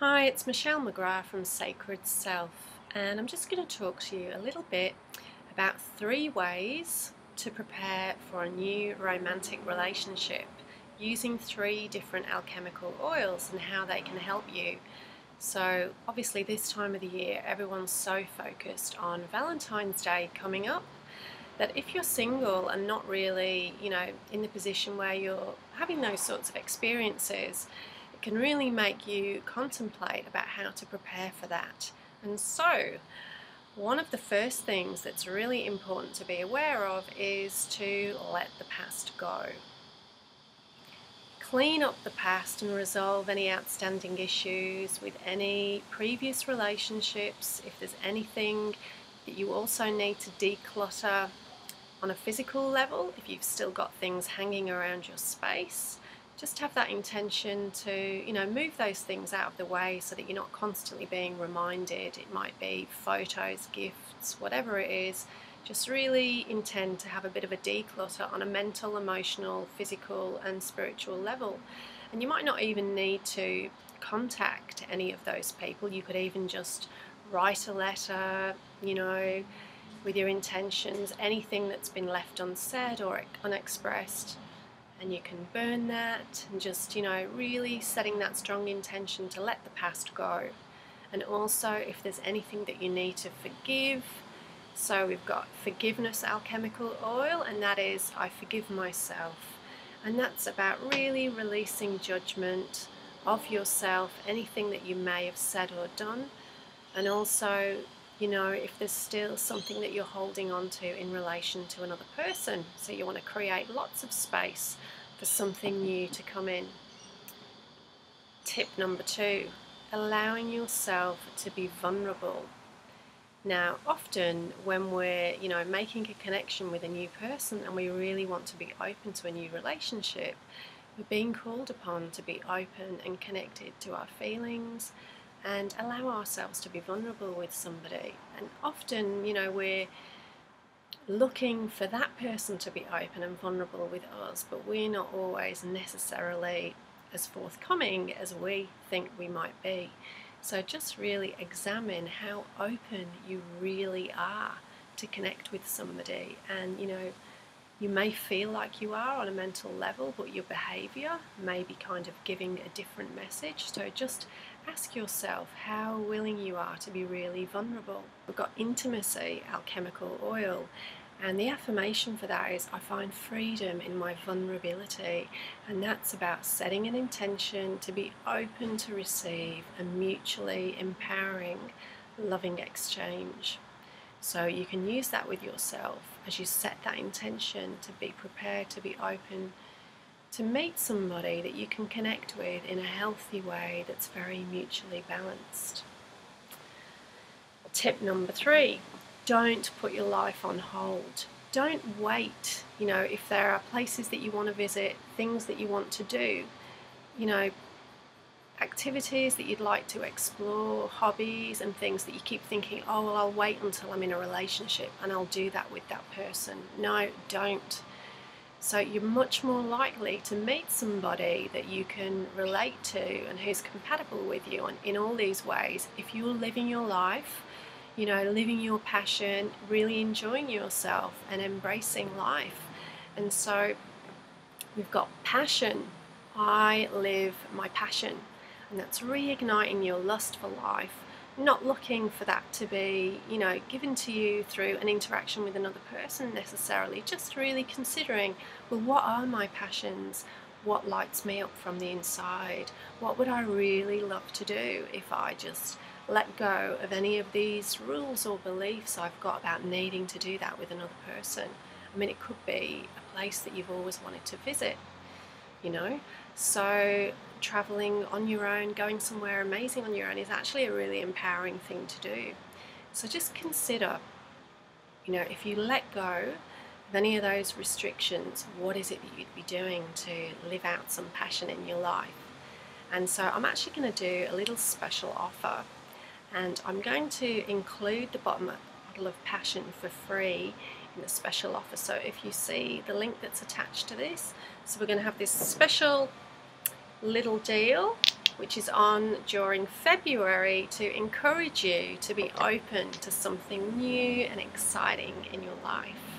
Hi, it's McGrath from Sacred Self, and I'm just going to talk to you a little bit about 3 ways to prepare for a new romantic relationship using 3 different alchemical oils and how they can help you. So obviously this time of the year everyone's so focused on Valentine's Day coming up that if you're single and not really, in the position where you're having those sorts of experiences, it can really make you contemplate about how to prepare for that. And so, one of the first things that's really important to be aware of is to let the past go. Clean up the past and resolve any outstanding issues with any previous relationships. If there's anything that you also need to declutter on a physical level, if you've still got things hanging around your space, just have that intention to, move those things out of the way so that you're not constantly being reminded. It might be photos, gifts, whatever it is. Just really intend to have a bit of a declutter on a mental, emotional, physical and spiritual level. And you might not even need to contact any of those people. You could even just write a letter, with your intentions, anything that's been left unsaid or unexpressed, and you can burn that and just, really setting that strong intention to let the past go. And also if there's anything that you need to forgive, so we've got Forgiveness Alchemical oil, and that is I forgive myself, and that's about really releasing judgment of yourself, anything that you may have said or done, and also if there's still something that you're holding on to in relation to another person. So you want to create lots of space for something new to come in. Tip number 2, allowing yourself to be vulnerable. Now, often when we're, making a connection with a new person and we really want to be open to a new relationship, we're being called upon to be open and connected to our feelings and allow ourselves to be vulnerable with somebody. And often, we're looking for that person to be open and vulnerable with us, but we're not always necessarily as forthcoming as we think we might be. So just really examine how open you really are to connect with somebody. And you may feel like you are on a mental level, but your behaviour may be kind of giving a different message. So just ask yourself how willing you are to be really vulnerable. We've got Intimacy Alchemical oil, and the affirmation for that is I find freedom in my vulnerability, and that's about setting an intention to be open to receive a mutually empowering, loving exchange. So you can use that with yourself as you set that intention to be prepared to be open to meet somebody that you can connect with in a healthy way that's very mutually balanced. Tip number 3, don't put your life on hold. Don't wait. If there are places that you want to visit, things that you want to do, activities that you'd like to explore, hobbies and things that you keep thinking, oh well, I'll wait until I'm in a relationship and I'll do that with that person. No, don't. So you're much more likely to meet somebody that you can relate to and who's compatible with you and in all these ways if you're living your life, living your passion, really enjoying yourself and embracing life. And so we've got passion. I live my passion. And that's reigniting your lust for life, not looking for that to be, given to you through an interaction with another person necessarily, just really considering, well, what are my passions? What lights me up from the inside? What would I really love to do if I just let go of any of these rules or beliefs I've got about needing to do that with another person? I mean, it could be a place that you've always wanted to visit, So traveling on your own, going somewhere amazing on your own is actually a really empowering thing to do. So just consider, if you let go of any of those restrictions, what is it that you'd be doing to live out some passion in your life? And so I'm actually going to do a little special offer, and I'm going to include the bottom bottle of passion for free in the special offer. So if you see the link that's attached to this, so we're going to have this special little deal which is on during February to encourage you to be open to something new and exciting in your life.